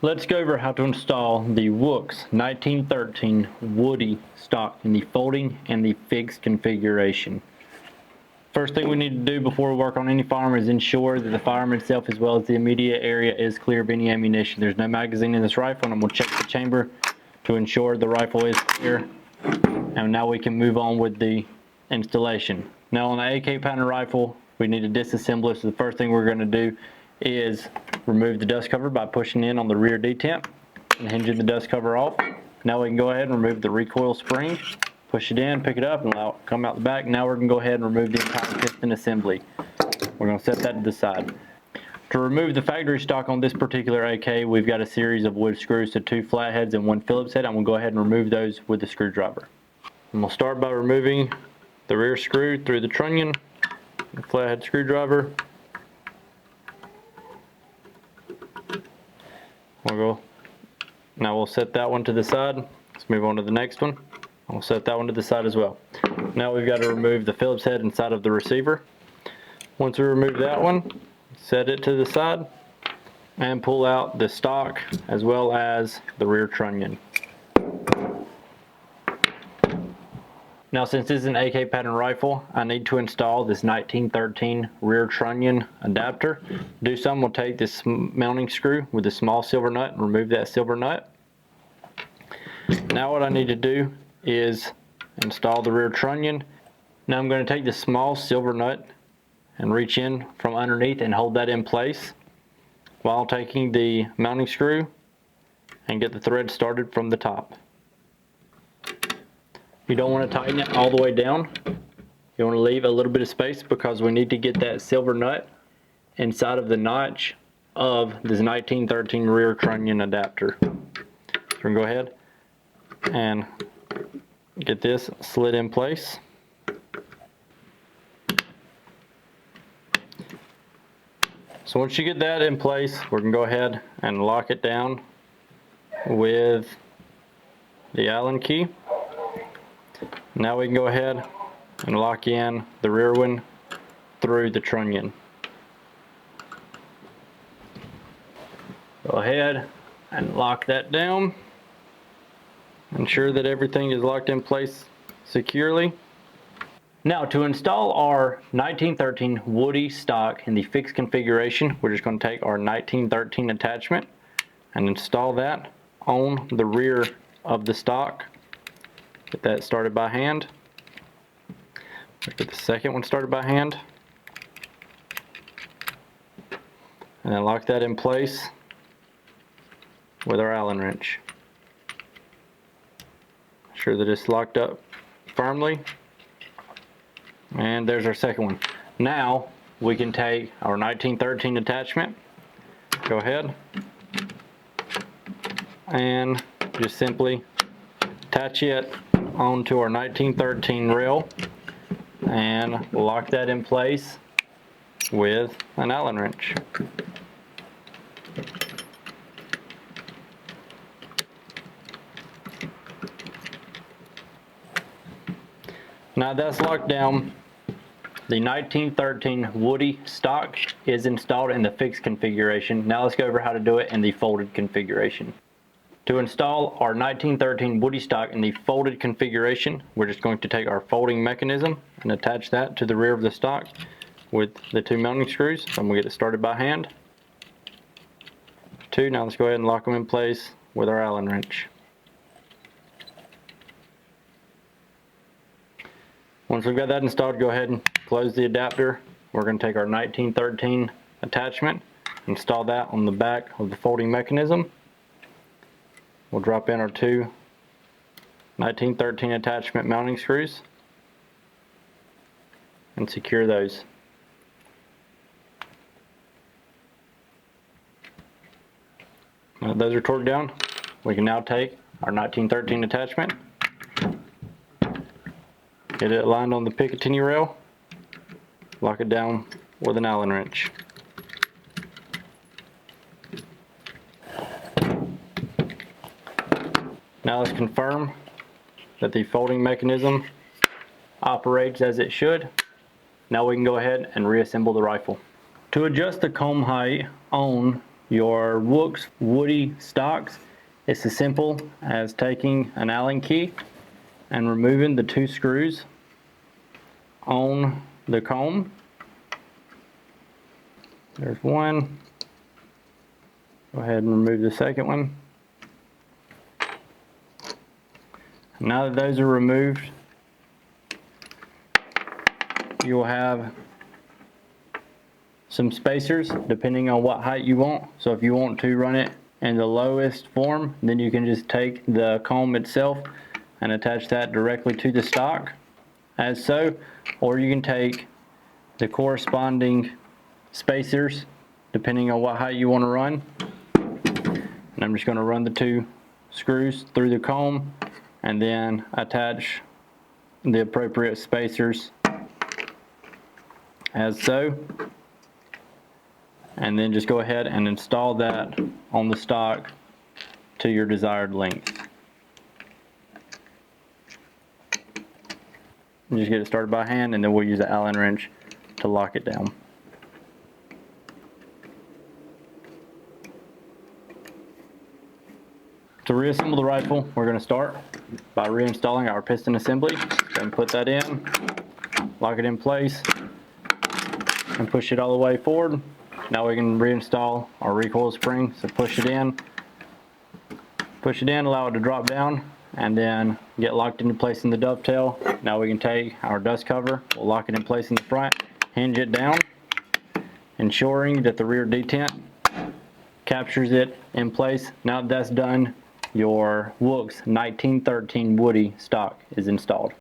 let's go over how to install the Wooks 1913 Woody stock in the folding and the fixed configuration. First thing we need to do before we work on any firearm is ensure that the firearm itself as well as the immediate area is clear of any ammunition. There's no magazine in this rifle, and I'm going to check the chamber to ensure the rifle is clear. And now we can move on with the installation. Now on the AK pattern rifle, we need to disassemble it. So the first thing we're going to do is remove the dust cover by pushing in on the rear detent and hinging the dust cover off. Now we can go ahead and remove the recoil spring, push it in, pick it up, and allow it to come out the back. Now we're going to go ahead and remove the entire piston assembly. We're going to set that to the side. To remove the factory stock on this particular AK, we've got a series of wood screws, so 2 flatheads and 1 Phillips head. I'm going to go ahead and remove those with the screwdriver. And we'll start by removing the rear screw through the trunnion, the flathead screwdriver. Now we'll set that one to the side. Let's move on to the next one. We'll set that one to the side as well. Now we've got to remove the Phillips head inside of the receiver. Once we remove that one, set it to the side and pull out the stock as well as the rear trunnion. Now since this is an AK pattern rifle, I need to install this 1913 rear trunnion adapter. To do so, we'll take this mounting screw with a small silver nut and remove that silver nut. Now what I need to do is install the rear trunnion. Now I'm going to take the small silver nut and reach in from underneath and hold that in place while taking the mounting screw and get the thread started from the top. You don't want to tighten it all the way down. You want to leave a little bit of space because we need to get that silver nut inside of the notch of this 1913 rear trunnion adapter. So we're going to go ahead and get this slid in place. So once you get that in place, we're going to go ahead and lock it down with the Allen key. Now we can go ahead and lock in the rear one through the trunnion. Go ahead and lock that down. Ensure that everything is locked in place securely. Now to install our 1913 Woody stock in the fixed configuration, we're just going to take our 1913 attachment and install that on the rear of the stock. Get that started by hand. Get the second one started by hand. And then lock that in place with our Allen wrench. Sure that it's locked up firmly. And there's our second one. Now we can take our 1913 attachment, go ahead and just simply attach it onto our 1913 rail and lock that in place with an Allen wrench. Now that's locked down. The 1913 Woody stock is installed in the fixed configuration. Now let's go over how to do it in the folded configuration. To install our 1913 Woody stock in the folded configuration, we're just going to take our folding mechanism and attach that to the rear of the stock with the 2 mounting screws. So I'm going to get it started by hand. 2, now let's go ahead and lock them in place with our Allen wrench. Once we've got that installed, go ahead and close the adapter. We're going to take our 1913 attachment, install that on the back of the folding mechanism. We'll drop in our 2 1913 attachment mounting screws and secure those. Now that those are torqued down, we can now take our 1913 attachment, get it aligned on the Picatinny rail, lock it down with an Allen wrench. Now let's confirm that the folding mechanism operates as it should. Now we can go ahead and reassemble the rifle. To adjust the comb height on your Wook's Woody stocks, it's as simple as taking an Allen key and removing the 2 screws on the comb. There's one. Go ahead and remove the second one. Now that those are removed, you will have some spacers depending on what height you want. So if you want to run it in the lowest form, then you can just take the comb itself and attach that directly to the stock as so, or you can take the corresponding spacers depending on what height you want to run. And I'm just going to run the 2 screws through the comb and then attach the appropriate spacers as so, and then just go ahead and install that on the stock to your desired length. You just get it started by hand, and then we'll use the Allen wrench to lock it down. To reassemble the rifle, we're going to start by reinstalling our piston assembly. Then put that in, lock it in place, and push it all the way forward. Now we can reinstall our recoil spring. So push it in, allow it to drop down, and then get locked into place in the dovetail. Now we can take our dust cover, we'll lock it in place in the front, hinge it down, ensuring that the rear detent captures it in place. Now that that's done, your Wook's 1913 Woody stock is installed.